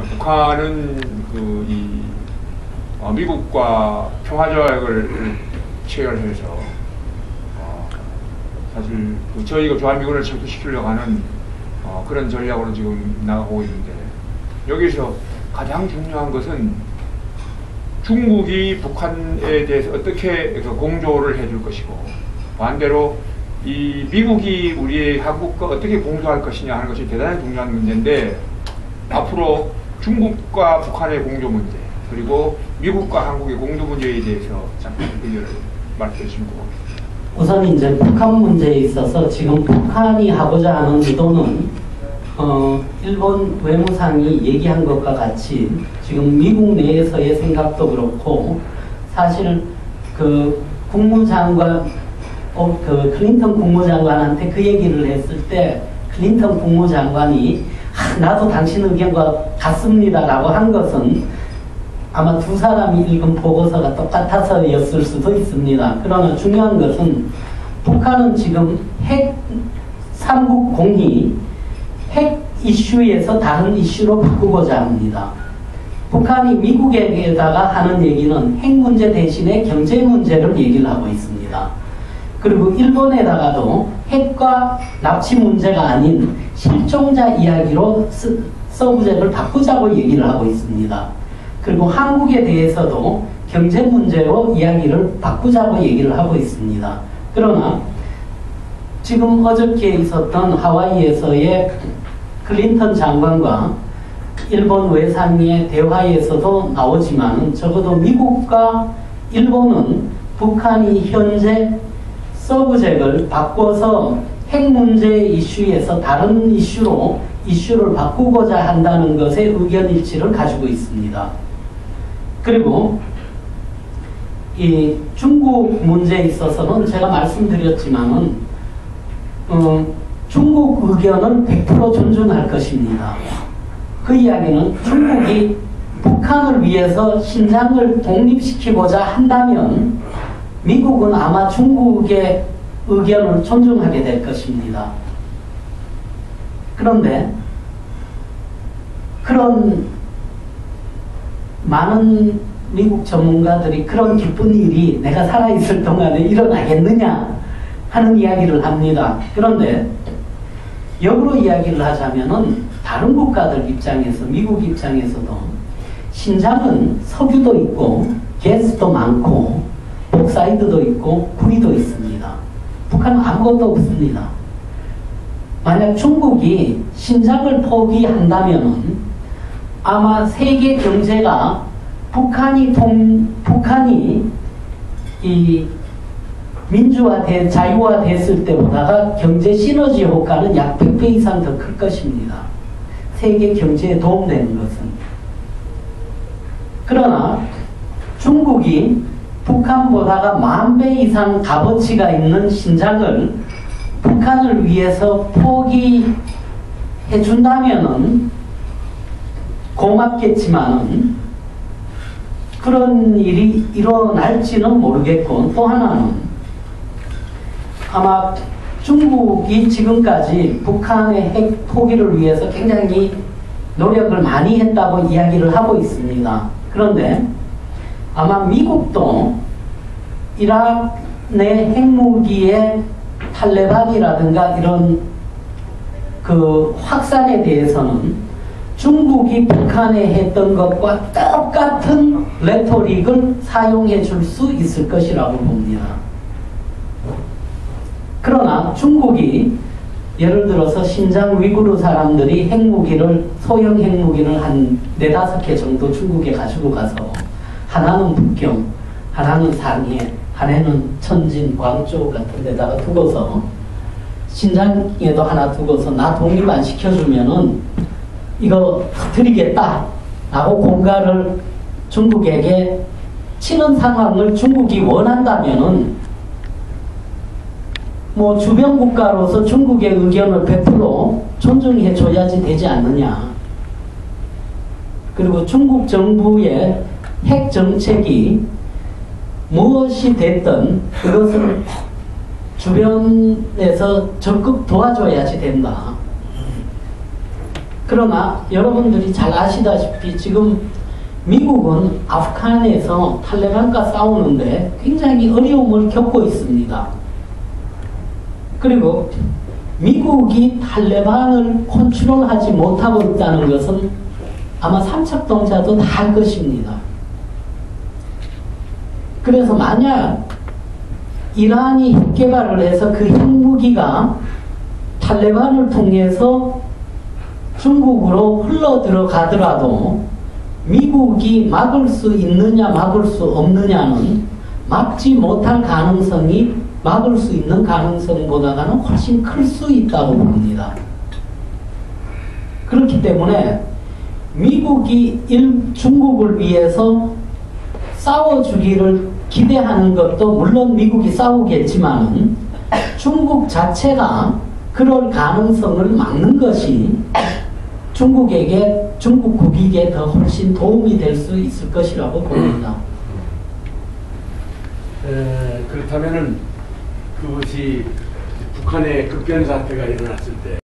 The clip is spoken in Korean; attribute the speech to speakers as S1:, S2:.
S1: 북한은 미국과 평화조약을 체결해서 사실 저희가 주한미군을 철수시키려고 하는 그런 전략으로 지금 나가고 있는데, 여기서 가장 중요한 것은 중국이 북한에 대해서 어떻게 공조를 해줄 것이고, 반대로 이 미국이 우리 한국과 어떻게 공조할 것이냐 하는 것이 대단히 중요한 문제인데, 앞으로 중국과 북한의 공조 문제, 그리고 미국과 한국의 공조 문제에 대해서 잠깐 의견을 말씀해 주시면 고맙습니다.
S2: 우선 이제 북한 문제에 있어서 지금 북한이 하고자 하는 의도는 일본 외무상이 얘기한 것과 같이 지금 미국 내에서의 생각도 그렇고, 사실 그 국무장관 클린턴 국무장관한테 그 얘기를 했을 때 클린턴 국무장관이 나도 당신 의견과 같습니다라고 한 것은 아마 두 사람이 읽은 보고서가 똑같아서였을 수도 있습니다. 그러나 중요한 것은 북한은 지금 삼국 공히 핵 이슈에서 다른 이슈로 바꾸고자 합니다. 북한이 미국에다가 하는 얘기는 핵 문제 대신에 경제 문제를 얘기를 하고 있습니다. 그리고 일본에다가도 핵과 납치 문제가 아닌 실종자 이야기로 서브젝트를 바꾸자고 얘기를 하고 있습니다. 그리고 한국에 대해서도 경제 문제로 이야기를 바꾸자고 얘기를 하고 있습니다. 그러나 지금 어저께 있었던 하와이에서의 클린턴 장관과 일본 외상의 대화에서도 나오지만, 적어도 미국과 일본은 북한이 현재 서브젝트를 바꿔서 핵 문제 이슈에서 다른 이슈를 바꾸고자 한다는 것에 의견 일치를 가지고 있습니다. 그리고 이 중국 문제에 있어서는 제가 말씀드렸지만은 중국 의견은 100% 존중할 것입니다. 그 이야기는 중국이 북한을 위해서 신장을 독립시키고자 한다면 미국은 아마 중국의 의견을 존중하게 될 것입니다. 그런데 그런 많은 미국 전문가들이 그런 기쁜 일이 내가 살아있을 동안에 일어나겠느냐 하는 이야기를 합니다. 그런데 역으로 이야기를 하자면은 다른 국가들 입장에서, 미국 입장에서도 신장은 석유도 있고 가스도 많고 복사이드도 있고 구리도 있습니다. 북한은 아무것도 없습니다. 만약 중국이 신장을 포기한다면은 아마 세계 경제가 북한이 이 자유화됐을 때보다가 경제 시너지 효과는 약 100배 이상 더 클 것입니다. 세계 경제에 도움되는 것은. 그러나 중국이 북한보다가 10,000배 이상 값어치가 있는 신장을 북한을 위해서 포기해 준다면은 고맙겠지만은 그런 일이 일어날지는 모르겠고, 또 하나는 아마 중국이 지금까지 북한의 핵 포기를 위해서 굉장히 노력을 많이 했다고 이야기를 하고 있습니다. 그런데 아마 미국도 이란 내 핵무기의 탈레반이라든가 이런 그 확산에 대해서는 중국이 북한에 했던 것과 똑같은 레토릭을 사용해 줄 수 있을 것이라고 봅니다. 그러나 중국이 예를 들어서 신장 위구르 사람들이 소형 핵무기를 한 4-5개 정도 중국에 가지고 가서 하나는 북경, 하나는 상해, 하나는 천진, 광저우 같은 데다가 두고서 신장에도 하나 두고서 나 독립 안 시켜주면은 이거 드리겠다 라고 공갈을 중국에게 치는 상황을 중국이 원한다면은 뭐 주변 국가로서 중국의 의견을 100% 존중해 줘야지 되지 않느냐. 그리고 중국 정부의 핵 정책이 무엇이 됐든 그것을 주변에서 적극 도와줘야지 된다. 그러나 여러분들이 잘 아시다시피 지금 미국은 아프간에서 탈레반과 싸우는데 굉장히 어려움을 겪고 있습니다. 그리고 미국이 탈레반을 컨트롤하지 못하고 있다는 것은 아마 삼척동자도 다 알 것입니다. 그래서 만약 이란이 핵 개발을 해서 그 핵무기가 탈레반을 통해서 중국으로 흘러 들어가더라도 미국이 막을 수 있느냐 막을 수 없느냐는 막지 못할 가능성이 막을 수 있는 가능성보다는 훨씬 클 수 있다고 봅니다. 그렇기 때문에 미국이 중국을 위해서 싸워주기를 기대하는 것도 물론 미국이 싸우겠지만 중국 자체가 그럴 가능성을 막는 것이 중국 국익에 더 훨씬 도움이 될 수 있을 것이라고 봅니다.
S3: 그렇다면은 그것이 북한의 급변 사태가 일어났을 때